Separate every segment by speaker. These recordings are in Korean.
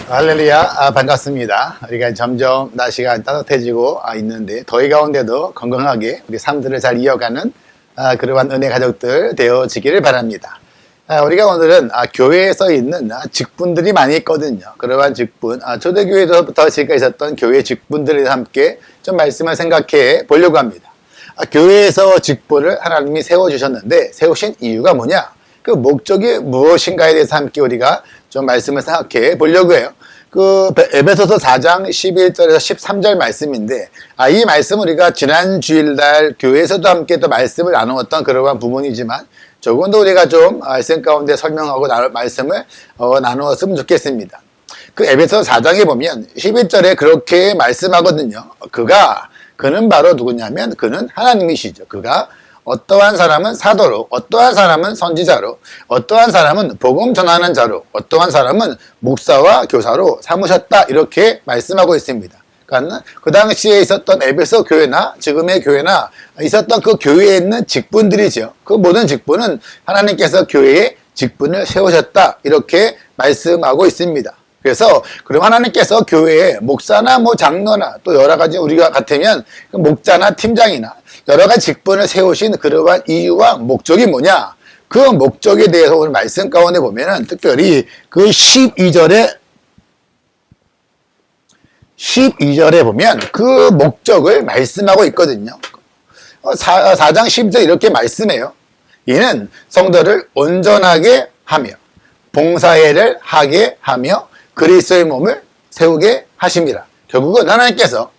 Speaker 1: 할렐루야, 반갑습니다. 우리가 점점 날씨가 따뜻해지고 있는데 더위 가운데도 건강하게 우리 삶들을 잘 이어가는 그러한 은혜 가족들 되어지기를 바랍니다. 우리가 오늘은 교회에서 있는 직분들이 많이 있거든요. 그러한 직분, 초대교회에서부터 지금까지 있었던 교회 직분들과 함께 좀 말씀을 생각해 보려고 합니다. 교회에서 직분을 하나님이 세워주셨는데 세우신 이유가 뭐냐? 그 목적이 무엇인가에 대해서 함께 우리가 좀 말씀을 생각해 보려고 해요. 에베소서 4장 11절에서 13절 말씀인데, 이 말씀 우리가 지난 주일날 교회에서도 함께 또 말씀을 나누었던 그러한 부분이지만, 조금 더 우리가 좀 말씀 가운데 설명하고 말씀을 나누었으면 좋겠습니다. 에베소 4장에 보면 11절에 그렇게 말씀하거든요. 그는 바로 누구냐면, 그는 하나님이시죠. 어떠한 사람은 사도로, 어떠한 사람은 선지자로, 어떠한 사람은 복음 전하는 자로, 어떠한 사람은 목사와 교사로 삼으셨다. 이렇게 말씀하고 있습니다. 그러니까 그 당시에 있었던 에베소 교회나 지금의 교회나 있었던 그 교회에 있는 직분들이죠. 그 모든 직분은 하나님께서 교회에 직분을 세우셨다. 이렇게 말씀하고 있습니다. 그래서 그럼 하나님께서 교회에 목사나 장로나 또 여러 가지 우리가 같으면 목자나 팀장이나 여러 가지 직분을 세우신 그러한 이유와 목적이 뭐냐? 그 목적에 대해서 오늘 말씀 가운데 보면은 특별히 그 12절에 보면 그 목적을 말씀하고 있거든요. 4장 10절 이렇게 말씀해요. 이는 성도를 온전하게 하며 봉사회를 하게 하며 그리스도의 몸을 세우게 하십니다. 결국은 하나님께서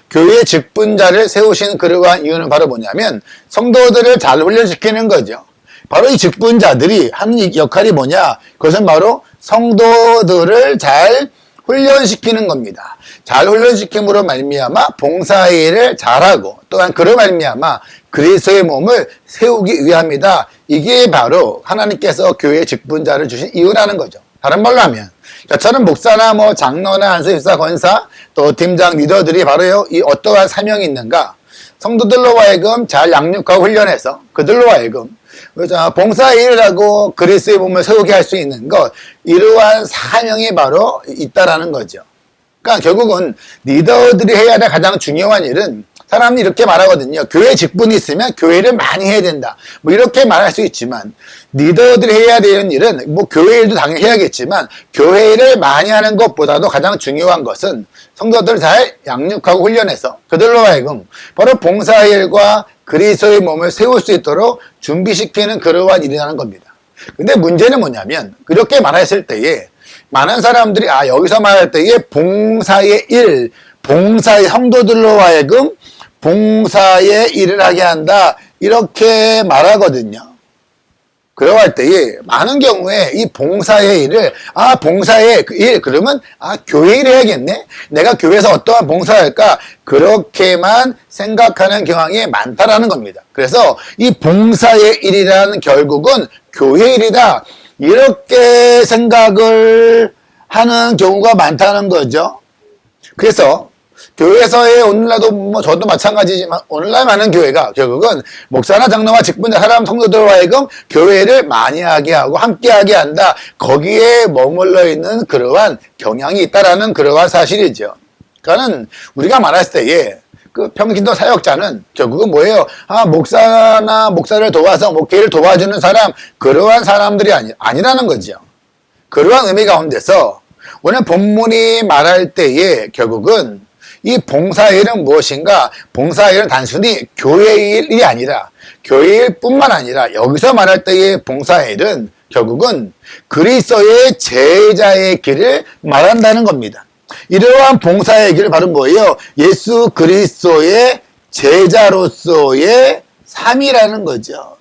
Speaker 1: 교회의 직분자를 세우신 그러한 이유는 바로 뭐냐면 성도들을 잘 훈련시키는 거죠. 바로 이 직분자들이 하는 역할이 뭐냐? 그것은 바로 성도들을 잘 훈련시키는 겁니다. 잘 훈련시킴으로 말미암아 봉사일을 잘하고 또한 그로 말미암아 그리스도의 몸을 세우기 위함이다. 이게 바로 하나님께서 교회의 직분자를 주신 이유라는 거죠. 다른 말로 하면 저는 목사나 장로나 안수집사 권사 또 팀장 리더들이 바로 이 어떠한 사명이 있는가? 성도들로 하여금 잘 양육하고 훈련해서 그들로 하여금 봉사 일을 하고 그리스도의 몸을 세우게 할 수 있는 것, 이러한 사명이 바로 있다라는 거죠. 그러니까 결국은 리더들이 해야 될 가장 중요한 일은, 사람이 이렇게 말하거든요. 교회 직분이 있으면 교회를 많이 해야 된다. 이렇게 말할 수 있지만, 리더들이 해야 되는 일은, 교회 일도 당연히 해야겠지만, 교회 일을 많이 하는 것보다도 가장 중요한 것은 성도들을 잘 양육하고 훈련해서 그들로 하여금 바로 봉사일과 그리스도의 몸을 세울 수 있도록 준비시키는 그러한 일이라는 겁니다. 근데 문제는 뭐냐면, 그렇게 말했을 때에, 많은 사람들이, 여기서 말할 때에 봉사의 일, 봉사의 성도들로 하여금 봉사의 일을 하게 한다. 이렇게 말하거든요. 그러할 때에 많은 경우에 이 봉사의 일을, 봉사의 일, 그러면, 교회 일을 해야겠네? 내가 교회에서 어떠한 봉사를 할까? 그렇게만 생각하는 경향이 많다라는 겁니다. 그래서 이 봉사의 일이라는 결국은 교회 일이다. 이렇게 생각을 하는 경우가 많다는 거죠. 그래서 교회에서의 오늘날도 저도 마찬가지지만 오늘날 많은 교회가 결국은 목사나 장로와 직분자 사람 성도들로 하여금 교회를 많이 하게 하고 함께 하게 한다. 거기에 머물러 있는 그러한 경향이 있다라는 그러한 사실이죠. 그러니까는 우리가 말했을 때에 평신도 사역자는 결국은 뭐예요? 목사를 도와서 목회를 도와주는 사람, 그러한 사람들이 아니라는 거죠. 그러한 의미 가운데서 오늘 본문이 말할 때에 결국은 이 봉사일은 무엇인가? 봉사일은 단순히 교회의 일이 아니라, 교회일 뿐만 아니라 여기서 말할 때의 봉사일은 결국은 그리스도의 제자의 길을 말한다는 겁니다. 이러한 봉사의 길은 바로 뭐예요? 예수 그리스도의 제자로서의 삶이라는 거죠.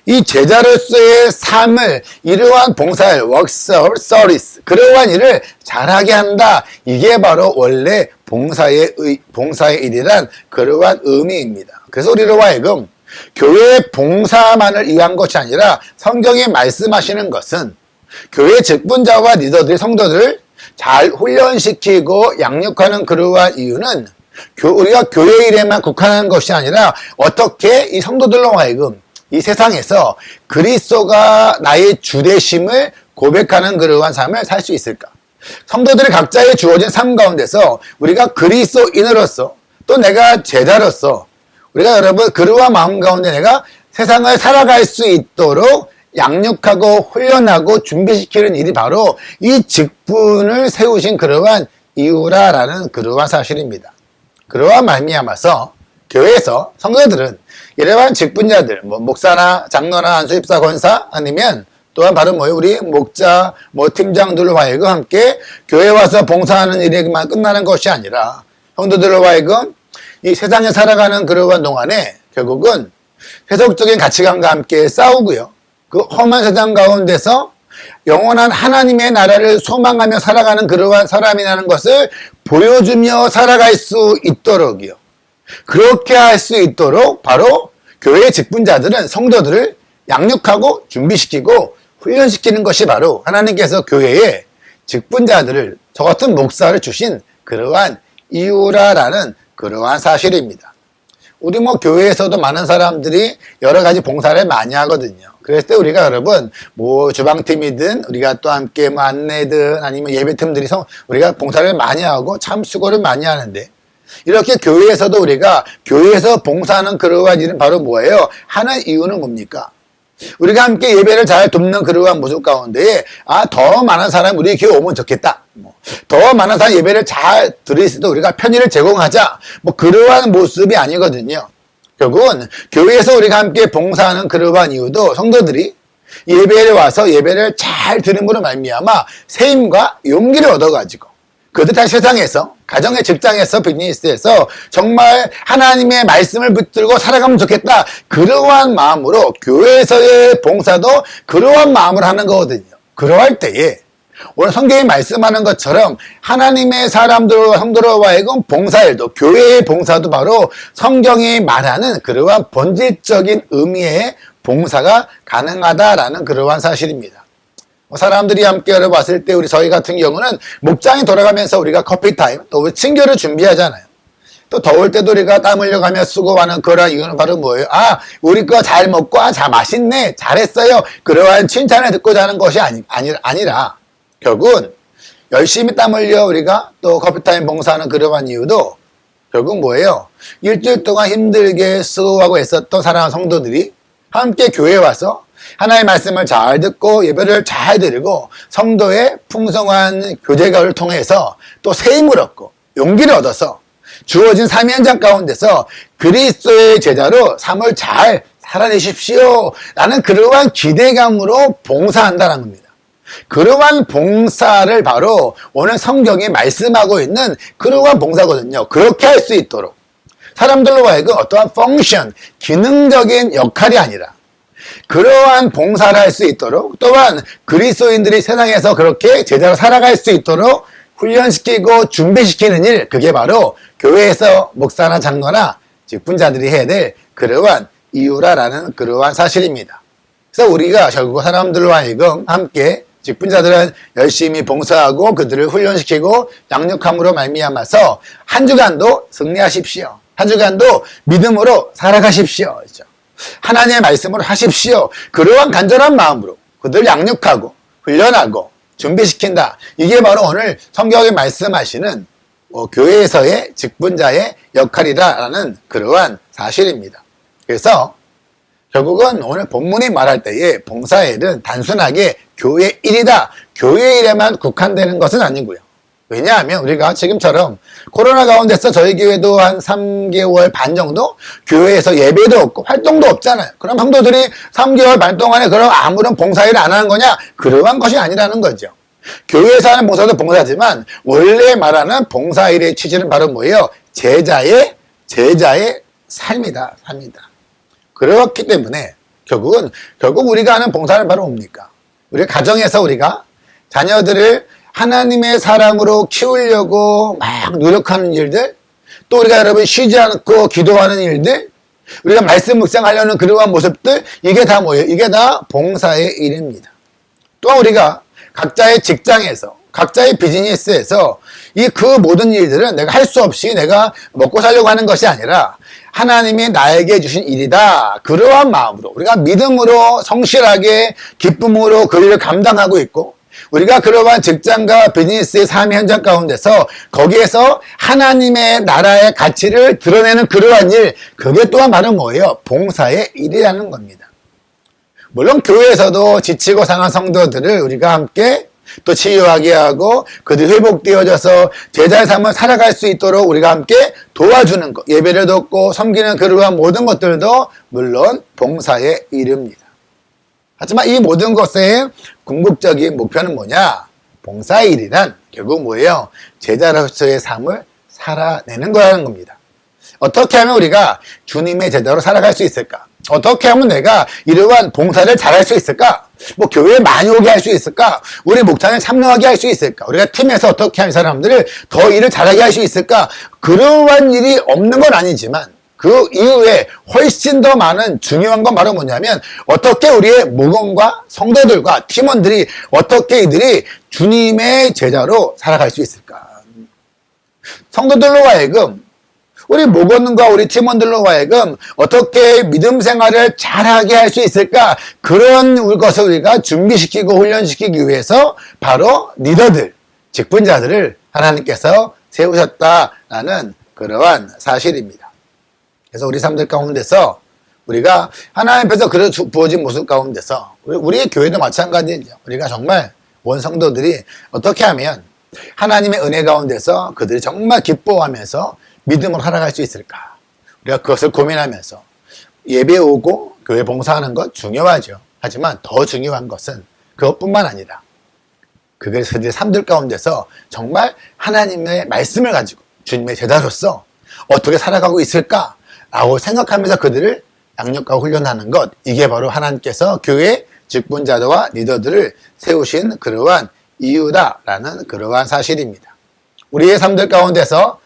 Speaker 1: 이 제자로서의 삶을, 이러한 봉사일, work, service, 그러한 일을 잘하게 한다. 이게 바로 원래 봉사의 일이란 그러한 의미입니다. 그래서 우리로 하여금 교회 봉사만을 위한 것이 아니라 성경이 말씀하시는 것은 교회 직분자와 리더들이 성도들을 잘 훈련시키고 양육하는 그러한 이유는 우리가 교회 일에만 국한하는 것이 아니라 어떻게 이 성도들로 하여금 이 세상에서 그리스도가 나의 주되심을 고백하는 그러한 삶을 살 수 있을까? 성도들이 각자의 주어진 삶 가운데서 우리가 그리스도인으로서 또 내가 제자로서 우리가 여러분 그러한 마음 가운데 내가 세상을 살아갈 수 있도록 양육하고 훈련하고 준비시키는 일이 바로 이 직분을 세우신 그러한 이유라라는 그러한 사실입니다. 그러한 말미암아서 교회에서 성도들은 이러한 직분자들, 목사나 장로나 안수집사 권사 아니면 또한 바로 우리 목자, 팀장들로 하여금 함께 교회 와서 봉사하는 일에만 끝나는 것이 아니라 성도들로 하여금 이 세상에 살아가는 그러한 동안에 결국은 세속적인 가치관과 함께 싸우고요. 그 험한 세상 가운데서 영원한 하나님의 나라를 소망하며 살아가는 그러한 사람이라는 것을 보여주며 살아갈 수 있도록이요. 그렇게 할 수 있도록 바로 교회의 직분자들은 성도들을 양육하고 준비시키고 훈련시키는 것이 바로 하나님께서 교회에 직분자들을 저 같은 목사를 주신 그러한 이유라라는 그러한 사실입니다. 우리 교회에서도 많은 사람들이 여러 가지 봉사를 많이 하거든요. 그랬을 때 우리가 여러분 주방팀이든 우리가 또 함께 안내든 아니면 예배팀들이 우리가 봉사를 많이 하고 참 수고를 많이 하는데 이렇게 교회에서도 우리가 교회에서 봉사하는 그러한 일은 바로 뭐예요? 하는 이유는 뭡니까? 우리가 함께 예배를 잘 돕는 그러한 모습 가운데에 더 많은 사람이 우리 교회 오면 좋겠다. 더 많은 사람 예배를 잘 들을 수 있도록 우리가 편의를 제공하자. 그러한 모습이 아니거든요. 결국은 교회에서 우리가 함께 봉사하는 그러한 이유도 성도들이 예배에 와서 예배를 잘 들음으로 말미암아 세임과 용기를 얻어가지고 그들 다시 세상에서 가정의 직장에서 비즈니스에서 정말 하나님의 말씀을 붙들고 살아가면 좋겠다. 그러한 마음으로 교회에서의 봉사도 그러한 마음으로 하는 거거든요. 그러할 때에 오늘 성경이 말씀하는 것처럼 하나님의 사람들과 성도로와 하여금 봉사일도 교회의 봉사도 바로 성경이 말하는 그러한 본질적인 의미의 봉사가 가능하다라는 그러한 사실입니다. 사람들이 함께 열어봤을 때 저희 같은 경우는 목장에 돌아가면서 우리가 커피타임 또 친교를 준비하잖아요. 또 더울 때도 우리가 땀 흘려가며 수고하는 그러한 이유는 바로 뭐예요? 우리 거 잘 먹고 자 맛있네 잘했어요 그러한 칭찬을 듣고자 하는 것이 아니라 결국은 열심히 땀 흘려 우리가 또 커피타임 봉사하는 그러한 이유도 결국 뭐예요? 일주일 동안 힘들게 수고하고 애썼던 사랑하는 성도들이 함께 교회에 와서 하나님의 말씀을 잘 듣고 예배를 잘 드리고 성도의 풍성한 교제가를 통해서 또 세임을 얻고 용기를 얻어서 주어진 삶의 현장 가운데서 그리스도의 제자로 삶을 잘 살아내십시오 라는 그러한 기대감으로 봉사한다는 겁니다. 그러한 봉사를 바로 오늘 성경이 말씀하고 있는 그러한 봉사거든요. 그렇게 할 수 있도록 사람들로 하여금 어떠한 펑션, 기능적인 역할이 아니라 그러한 봉사를 할 수 있도록 또한 그리스도인들이 세상에서 그렇게 제자로 살아갈 수 있도록 훈련시키고 준비시키는 일, 그게 바로 교회에서 목사나 장로나 직분자들이 해야 될 그러한 이유라라는 그러한 사실입니다. 그래서 우리가 결국 사람들과 하여금 함께 직분자들은 열심히 봉사하고 그들을 훈련시키고 양육함으로 말미암아서 한 주간도 승리하십시오. 한 주간도 믿음으로 살아가십시오. 그렇죠? 하나님의 말씀을 하십시오. 그러한 간절한 마음으로 그들을 양육하고 훈련하고 준비시킨다. 이게 바로 오늘 성경에 말씀하시는 교회에서의 직분자의 역할이라는 그러한 사실입니다. 그래서 결국은 오늘 본문이 말할 때에 봉사일은 단순하게 교회 일이다. 교회 일에만 국한되는 것은 아니고요. 왜냐하면 우리가 지금처럼 코로나 가운데서 저희 교회도 한 3개월 반 정도 교회에서 예배도 없고 활동도 없잖아요. 그럼 성도들이 3개월 반 동안에 그럼 아무런 봉사일을 안 하는 거냐? 그러한 것이 아니라는 거죠. 교회에서 하는 봉사도 봉사지만 원래 말하는 봉사일의 취지는 바로 뭐예요? 제자의 삶이다. 그렇기 때문에 결국 우리가 하는 봉사는 바로 뭡니까? 우리 가정에서 우리가 자녀들을 하나님의 사랑으로 키우려고 막 노력하는 일들, 또 우리가 여러분 쉬지 않고 기도하는 일들, 우리가 말씀 묵상하려는 그러한 모습들, 이게 다 뭐예요? 이게 다 봉사의 일입니다. 또 우리가 각자의 직장에서, 각자의 비즈니스에서 그 모든 일들은 내가 할 수 없이 내가 먹고 살려고 하는 것이 아니라 하나님이 나에게 주신 일이다. 그러한 마음으로 우리가 믿음으로 성실하게 기쁨으로 그 일을 감당하고 있고, 우리가 그러한 직장과 비즈니스의 삶의 현장 가운데서 거기에서 하나님의 나라의 가치를 드러내는 그러한 일, 그게 또한 바로 뭐예요? 봉사의 일이라는 겁니다. 물론 교회에서도 지치고 상한 성도들을 우리가 함께 또 치유하게 하고 그들이 회복되어져서 제자의 삶을 살아갈 수 있도록 우리가 함께 도와주는 것, 예배를 돕고 섬기는 그러한 모든 것들도 물론 봉사의 일입니다. 하지만 이 모든 것의 궁극적인 목표는 뭐냐? 봉사의 일이란 결국 뭐예요? 제자로서의 삶을 살아내는 거라는 겁니다. 어떻게 하면 우리가 주님의 제자로 살아갈 수 있을까? 어떻게 하면 내가 이러한 봉사를 잘할 수 있을까? 뭐 교회에 많이 오게 할 수 있을까? 우리 목장에 참여하게 할 수 있을까? 우리가 팀에서 어떻게 하면 사람들을 더 일을 잘하게 할 수 있을까? 그러한 일이 없는 건 아니지만 그 이후에 훨씬 더 많은 중요한 건 바로 뭐냐면 어떻게 우리의 목원과 성도들과 팀원들이 어떻게 이들이 주님의 제자로 살아갈 수 있을까? 성도들로 하여금 우리 목원과 우리 팀원들로 하여금 어떻게 믿음 생활을 잘하게 할 수 있을까? 그런 것을 우리가 준비시키고 훈련시키기 위해서 바로 리더들, 직분자들을 하나님께서 세우셨다라는 그러한 사실입니다. 그래서 우리 삶들 가운데서 우리가 하나님 앞에서 그려 부어진 모습 가운데서 우리의 교회도 마찬가지죠. 우리가 정말 온 성도들이 어떻게 하면 하나님의 은혜 가운데서 그들이 정말 기뻐하면서 믿음으로 살아갈 수 있을까? 우리가 그것을 고민하면서 예배 오고 교회 봉사하는 것 중요하죠. 하지만 더 중요한 것은 그것뿐만 아니라 그들의 삶들 가운데서 정말 하나님의 말씀을 가지고 주님의 제자로서 어떻게 살아가고 있을까라고 생각하면서 그들을 양육하고 훈련하는 것, 이게 바로 하나님께서 교회 직분자들과 리더들을 세우신 그러한 이유다라는 그러한 사실입니다. 우리의 삶들 가운데서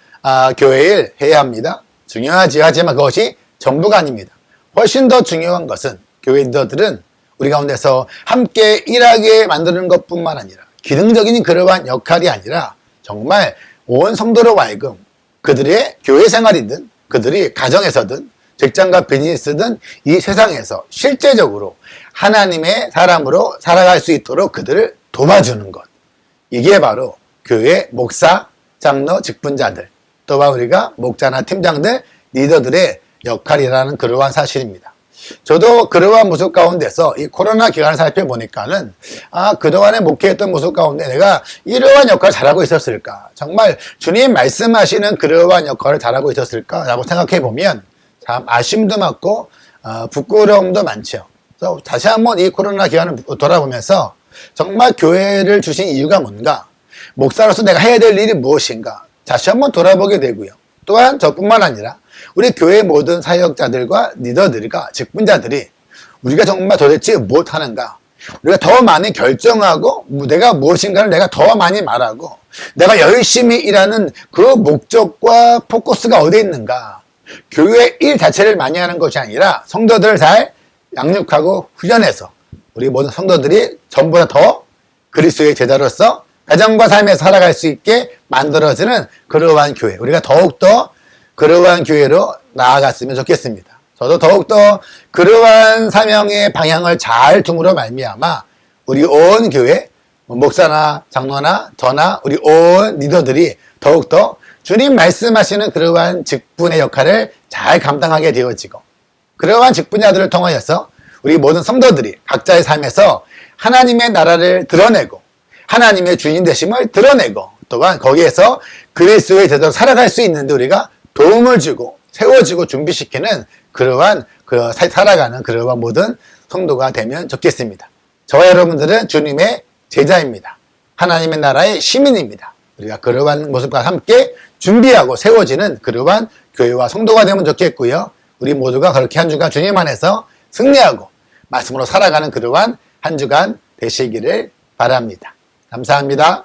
Speaker 1: 교회 일 해야 합니다. 중요하지. 하지만 그것이 전부가 아닙니다. 훨씬 더 중요한 것은 교회 리더들은 우리 가운데서 함께 일하게 만드는 것뿐만 아니라 기능적인 그러한 역할이 아니라 정말 온 성도로 하여금 그들의 교회 생활이든 그들이 가정에서든 직장과 비즈니스든 이 세상에서 실제적으로 하나님의 사람으로 살아갈 수 있도록 그들을 도와주는 것. 이게 바로 교회 목사, 장로, 직분자들, 또한 우리가 목자나 팀장들, 리더들의 역할이라는 그러한 사실입니다. 저도 그러한 모습 가운데서 이 코로나 기간을 살펴보니까는 그동안에 목회했던 모습 가운데 내가 이러한 역할을 잘하고 있었을까? 정말 주님 말씀하시는 그러한 역할을 잘하고 있었을까? 라고 생각해 보면 참 아쉬움도 많고 부끄러움도 많죠. 그래서 다시 한번 이 코로나 기간을 돌아보면서 정말 교회를 주신 이유가 뭔가? 목사로서 내가 해야 될 일이 무엇인가? 다시 한번 돌아보게 되고요. 또한 저뿐만 아니라 우리 교회 모든 사역자들과 리더들과 직분자들이 우리가 정말 도대체 무엇하는가? 우리가 더 많이 결정하고 내가 무엇인가를 내가 더 많이 말하고 내가 열심히 일하는 그 목적과 포커스가 어디에 있는가? 교회 일 자체를 많이 하는 것이 아니라 성도들을 잘 양육하고 훈련해서 우리 모든 성도들이 전보다 더 그리스도의 제자로서 가정과 삶에서 살아갈 수 있게 만들어지는 그러한 교회, 우리가 더욱더 그러한 교회로 나아갔으면 좋겠습니다. 저도 더욱더 그러한 사명의 방향을 잘 둠으로 말미암아 우리 온 교회, 목사나 장로나 저나 우리 온 리더들이 더욱더 주님 말씀하시는 그러한 직분의 역할을 잘 감당하게 되어지고 그러한 직분자들을 통하여서 우리 모든 성도들이 각자의 삶에서 하나님의 나라를 드러내고 하나님의 주인 되심을 드러내고 또한 거기에서 그리스도의 제자로 살아갈 수 있는데 우리가 도움을 주고 세워주고 준비시키는 그러한 살아가는 그러한 모든 성도가 되면 좋겠습니다. 저와 여러분들은 주님의 제자입니다. 하나님의 나라의 시민입니다. 우리가 그러한 모습과 함께 준비하고 세워지는 그러한 교회와 성도가 되면 좋겠고요. 우리 모두가 그렇게 한 주간 주님 안에서 승리하고 말씀으로 살아가는 그러한 한 주간 되시기를 바랍니다. 감사합니다.